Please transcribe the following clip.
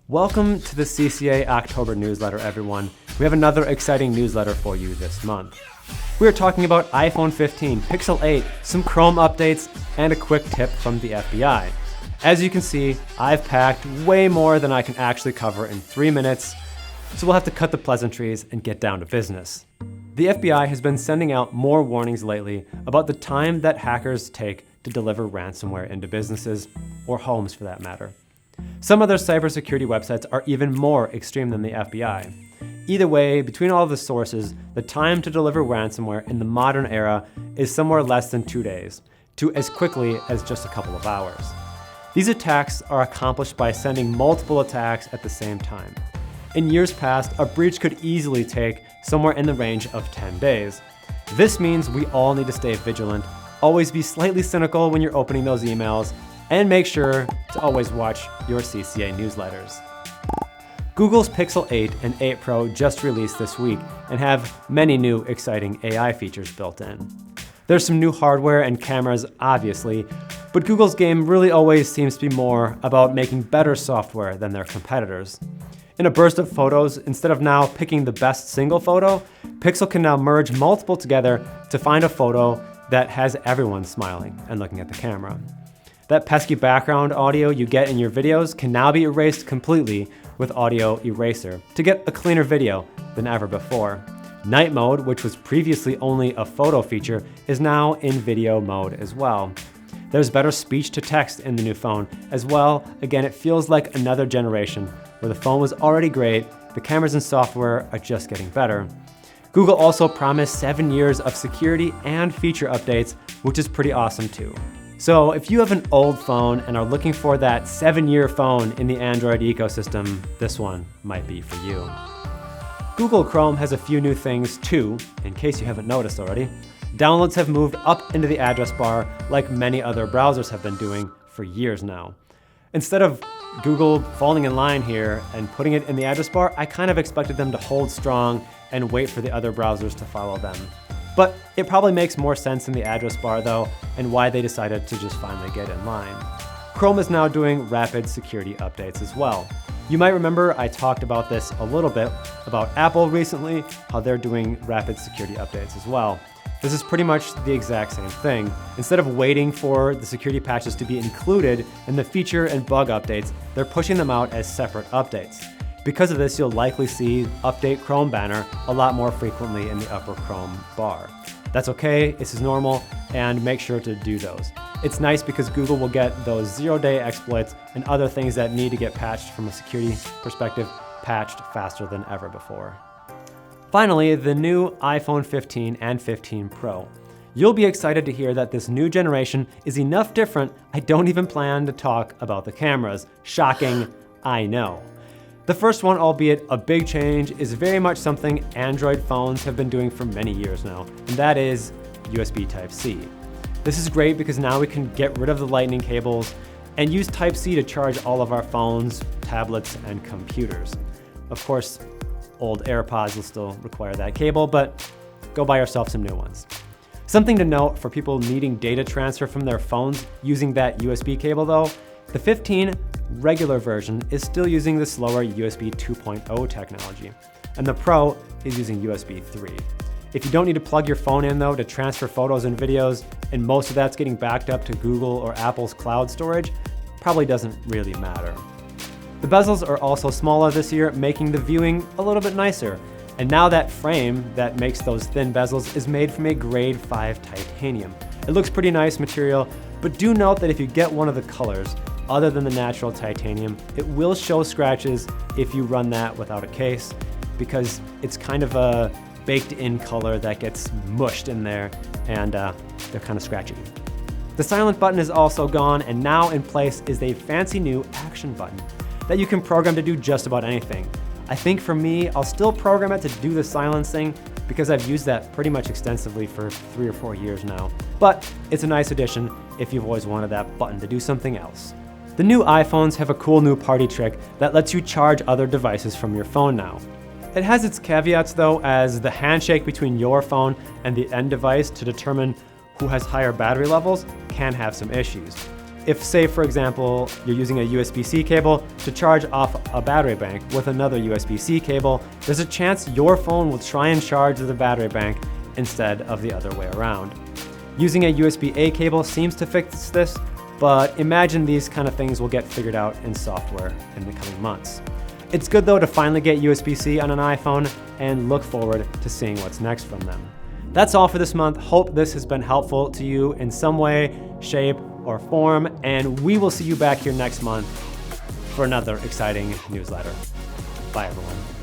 Welcome to the CCA October newsletter, everyone. We have another exciting newsletter for you this month. We are talking about iPhone 15, Pixel 8, some Chrome updates, and a quick tip from the FBI. As you can see, I've packed way more than I can actually cover in 3 minutes, so we'll have to cut the pleasantries and get down to business. The FBI has been sending out more warnings lately about the time that hackers take to deliver ransomware into businesses, or homes for that matter. Some other cybersecurity websites are even more extreme than the FBI. Either way, between all of the sources, the time to deliver ransomware in the modern era is somewhere less than 2 days, to as quickly as just a couple of hours. These attacks are accomplished by sending multiple attacks at the same time. In years past, a breach could easily take somewhere in the range of 10 days. This means we all need to stay vigilant, always be slightly cynical when you're opening those emails, and make sure to always watch your CCA newsletters. Google's Pixel 8 and 8 Pro just released this week and have many new exciting AI features built in. There's some new hardware and cameras, obviously, but Google's game really always seems to be more about making better software than their competitors. In a burst of photos, instead of now picking the best single photo, Pixel can now merge multiple together to find a photo that has everyone smiling and looking at the camera. That pesky background audio you get in your videos can now be erased completely with Audio Eraser to get a cleaner video than ever before. Night mode, which was previously only a photo feature, is now in video mode as well. There's better speech to text in the new phone as well. Again, it feels like another generation where the phone was already great, the cameras and software are just getting better. Google also promised 7 years of security and feature updates, which is pretty awesome too. So if you have an old phone and are looking for that 7-year phone in the Android ecosystem, this one might be for you. Google Chrome has a few new things too, in case you haven't noticed already. Downloads have moved up into the address bar like many other browsers have been doing for years now. Instead of Google falling in line here and putting it in the address bar, I kind of expected them to hold strong and wait for the other browsers to follow them. But it probably makes more sense in the address bar though, and why they decided to just finally get in line. Chrome is now doing rapid security updates as well. You might remember I talked about this a little bit about Apple recently, how they're doing rapid security updates as well. This is pretty much the exact same thing. Instead of waiting for the security patches to be included in the feature and bug updates, they're pushing them out as separate updates. Because of this, you'll likely see Update Chrome banner a lot more frequently in the upper Chrome bar. That's okay, this is normal, and make sure to do those. It's nice because Google will get those 0-day exploits and other things that need to get patched from a security perspective patched faster than ever before. Finally, the new iPhone 15 and 15 Pro. You'll be excited to hear that this new generation is enough different, I don't even plan to talk about the cameras. Shocking, I know. The first one, albeit a big change, is very much something Android phones have been doing for many years now, and that is USB Type-C. This is great because now we can get rid of the lightning cables and use Type-C to charge all of our phones, tablets, and computers. Of course, old AirPods will still require that cable, but go buy yourself some new ones. Something to note for people needing data transfer from their phones using that USB cable though, the 15 regular version is still using the slower USB 2.0 technology, and the Pro is using USB 3. If you don't need to plug your phone in though to transfer photos and videos, and most of that's getting backed up to Google or Apple's cloud storage, probably doesn't really matter. The bezels are also smaller this year, making the viewing a little bit nicer. And now that frame that makes those thin bezels is made from a grade 5 titanium. It looks pretty nice material, but do note that if you get one of the colors, other than the natural titanium, it will show scratches if you run that without a case, because it's kind of a baked in color that gets mushed in there, and they're kind of scratchy. The silent button is also gone, and now in place is a fancy new action button that you can program to do just about anything. I think for me, I'll still program it to do the silencing because I've used that pretty much extensively for 3 or 4 years now. But it's a nice addition if you've always wanted that button to do something else. The new iPhones have a cool new party trick that lets you charge other devices from your phone now. It has its caveats though, as the handshake between your phone and the end device to determine who has higher battery levels can have some issues. If, say, for example, you're using a USB-C cable to charge off a battery bank with another USB-C cable, there's a chance your phone will try and charge the battery bank instead of the other way around. Using a USB-A cable seems to fix this, but imagine these kind of things will get figured out in software in the coming months. It's good though to finally get USB-C on an iPhone and look forward to seeing what's next from them. That's all for this month. Hope this has been helpful to you in some way, shape, or form, and we will see you back here next month for another exciting newsletter. Bye, everyone.